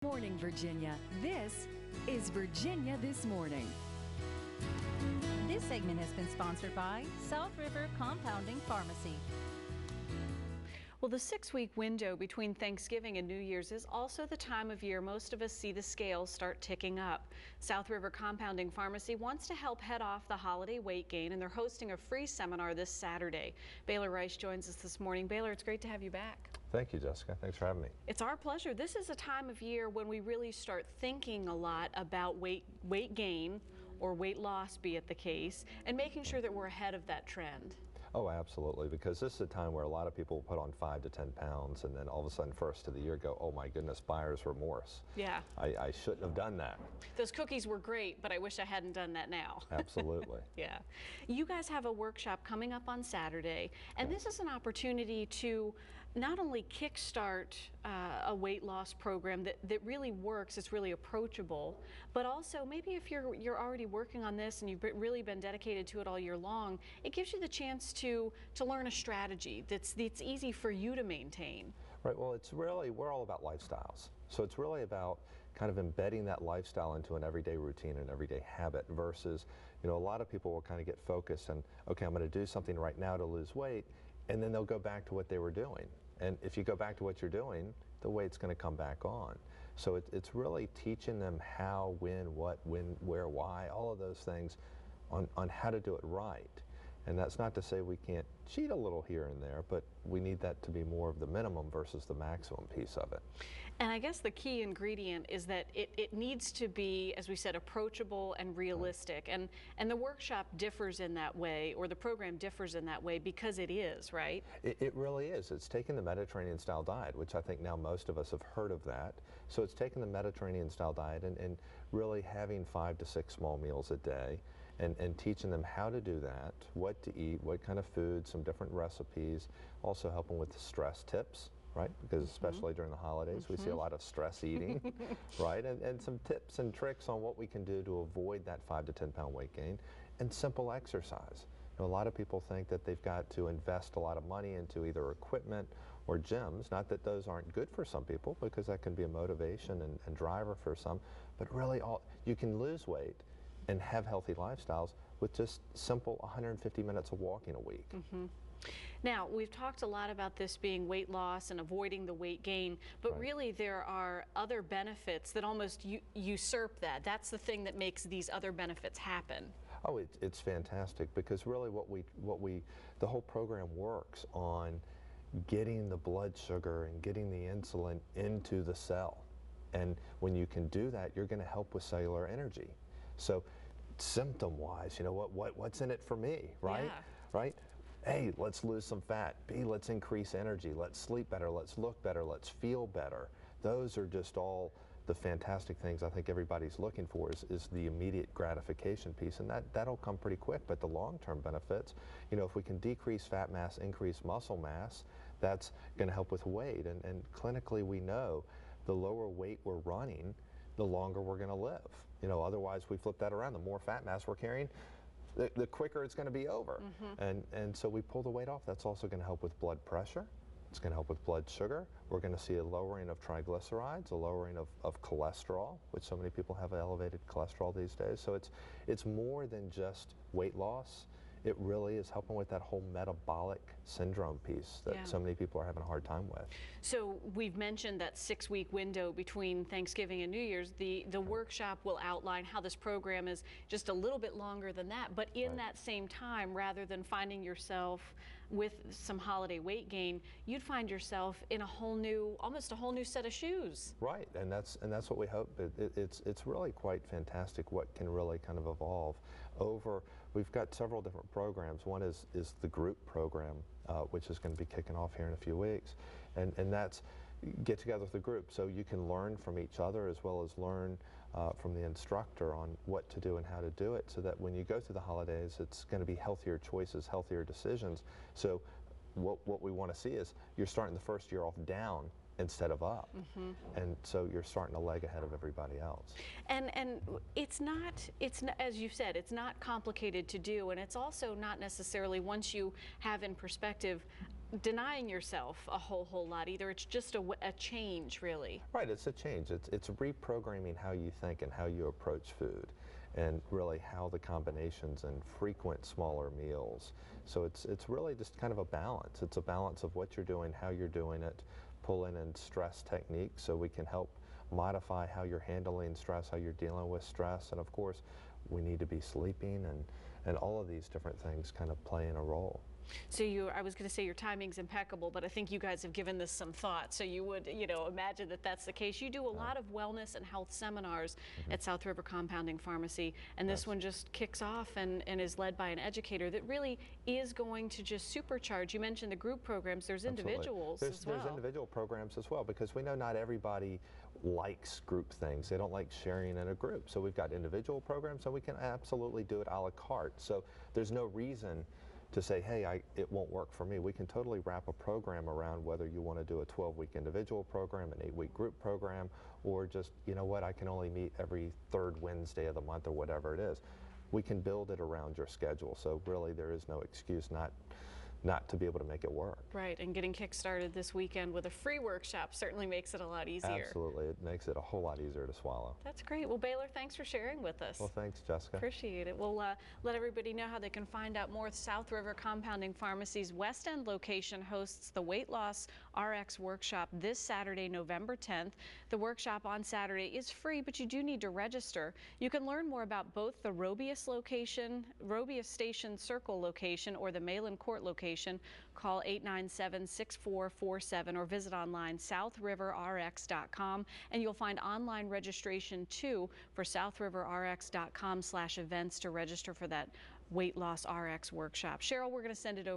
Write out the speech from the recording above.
Morning, Virginia. This is Virginia This Morning. This segment has been sponsored by South River Compounding Pharmacy. Well, the 6-week window between Thanksgiving and New Year's is also the time of year most of us see the scales start ticking up. South River Compounding Pharmacy wants to help head off the holiday weight gain, and they're hosting a free seminar this Saturday. Baylor Rice joins us this morning. Baylor, it's great to have you back. Thank you, Jessica. Thanks for having me. It's our pleasure. This is a time of year when we really start thinking a lot about weight gain or weight loss, be it the case, and making sure that we're ahead of that trend. Oh, absolutely, because this is a time where a lot of people put on 5 to 10 pounds and then all of a sudden first of the year go, oh my goodness, buyer's remorse. Yeah. I shouldn't have done that. Those cookies were great, but I wish I hadn't done that now. Absolutely. Yeah. You guys have a workshop coming up on Saturday, and this is an opportunity to not only kickstart a weight loss program that really works, it's really approachable, but also maybe if you're already working on this and you've really been dedicated to it all year long, it gives you the chance to learn a strategy that's easy for you to maintain. Right, well, it's really, we're all about lifestyles. So it's really about kind of embedding that lifestyle into an everyday routine, an everyday habit versus, a lot of people will kind of get focused on, okay, I'm going to do something right now to lose weight, and then they'll go back to what they were doing. And if you go back to what you're doing, the weight's going to come back on. So it's really teaching them how, when, what, when, where, why, all of those things on how to do it right. And that's not to say we can't cheat a little here and there, but we need that to be more of the minimum versus the maximum piece of it. And I guess the key ingredient is that it needs to be, as we said, approachable and realistic. And the workshop differs in that way, or the program differs in that way because it is, right? It really is. It's taken the Mediterranean style diet, which I think now most of us have heard of that. So it's taken the Mediterranean style diet and really having 5 to 6 small meals a day. And teaching them how to do that, what to eat, what kind of food, some different recipes, also helping with the stress tips, right? Because especially during the holidays, we see a lot of stress eating, right? And some tips and tricks on what we can do to avoid that 5 to 10 pound weight gain, and simple exercise. A lot of people think that they've got to invest a lot of money into either equipment or gyms. Not that those aren't good for some people, because that can be a motivation and driver for some, but really you can lose weight and have healthy lifestyles with just simple 150 minutes of walking a week. Now, we've talked a lot about this being weight loss and avoiding the weight gain, but really there are other benefits that almost usurp that. That's the thing that makes these other benefits happen. Oh, it's fantastic, because really the whole program works on getting the blood sugar and getting the insulin into the cell. And when you can do that, you're going to help with cellular energy. So symptom-wise, what's in it for me, right? Yeah. Right? A, let's lose some fat. B, let's increase energy. Let's sleep better. Let's look better. Let's feel better. Those are just all the fantastic things I think everybody's looking for is the immediate gratification piece, and that'll come pretty quick. But the long-term benefits, if we can decrease fat mass, increase muscle mass, that's going to help with weight. And clinically we know the lower weight we're running, the longer we're going to live. Otherwise we flip that around. The more fat mass we're carrying, the quicker it's going to be over. And so we pull the weight off. That's also going to help with blood pressure. It's going to help with blood sugar. We're going to see a lowering of triglycerides, a lowering of cholesterol, which so many people have elevated cholesterol these days. So it's more than just weight loss. It really is helping with that whole metabolic syndrome piece that so many people are having a hard time with. So we've mentioned that 6-week window between Thanksgiving and New Year's. The workshop will outline how this program is just a little bit longer than that, but in that same time, rather than finding yourself with some holiday weight gain, you'd find yourself in almost a whole new set of shoes. Right, and that's what we hope. It's really quite fantastic what can really kind of evolve over. We've got several different programs. One is the group program, which is going to be kicking off here in a few weeks, and that's get together with the group so you can learn from each other as well as learn from the instructor on what to do and how to do it, so that when you go through the holidays, it's going to be healthier choices, healthier decisions. So what we want to see is you're starting the first year off down instead of up. And so you're starting a leg ahead of everybody else. And it's not, as you said, it's not complicated to do, and it's also not necessarily, once you have in perspective denying yourself a whole lot. Either it's just a change, really. Right, it's a change. It's reprogramming how you think and how you approach food, and really how the combinations and frequent smaller meals. So it's really just kind of a balance. It's a balance of what you're doing, how you're doing it, pull in and stress techniques so we can help modify how you're handling stress, how you're dealing with stress, and of course we need to be sleeping, and all of these different things kind of play in a role. So I was going to say your timing's impeccable, but I think you guys have given this some thought. So you would, imagine that that's the case. You do a lot of wellness and health seminars at South River Compounding Pharmacy, and this one just kicks off and is led by an educator that really is going to just supercharge. You mentioned the group programs. There's individuals as well. There's individual programs as well, because we know not everybody likes group things. They don't like sharing in a group. So we've got individual programs, and we can absolutely do it a la carte. So there's no reason to say, hey, it won't work for me. We can totally wrap a program around whether you want to do a 12-week individual program, an 8-week group program, or just, you know what, I can only meet every third Wednesday of the month or whatever it is. We can build it around your schedule. So really there is no excuse not to be able to make it work. Right, and getting kick-started this weekend with a free workshop certainly makes it a lot easier. Absolutely, it makes it a whole lot easier to swallow. That's great. Well, Baylor, thanks for sharing with us. Well, thanks, Jessica. Appreciate it. We'll let everybody know how they can find out more. South River Compounding Pharmacy's West End location hosts the Weight Loss RX Workshop this Saturday, November 10th. The workshop on Saturday is free, but you do need to register. You can learn more about both the Robius Station Circle location or the Malin Court location. Call 897-6447 or visit online southriverrx.com, and you'll find online registration too for southriverrx.com/events to register for that weight loss RX workshop. Cheryl, we're going to send it over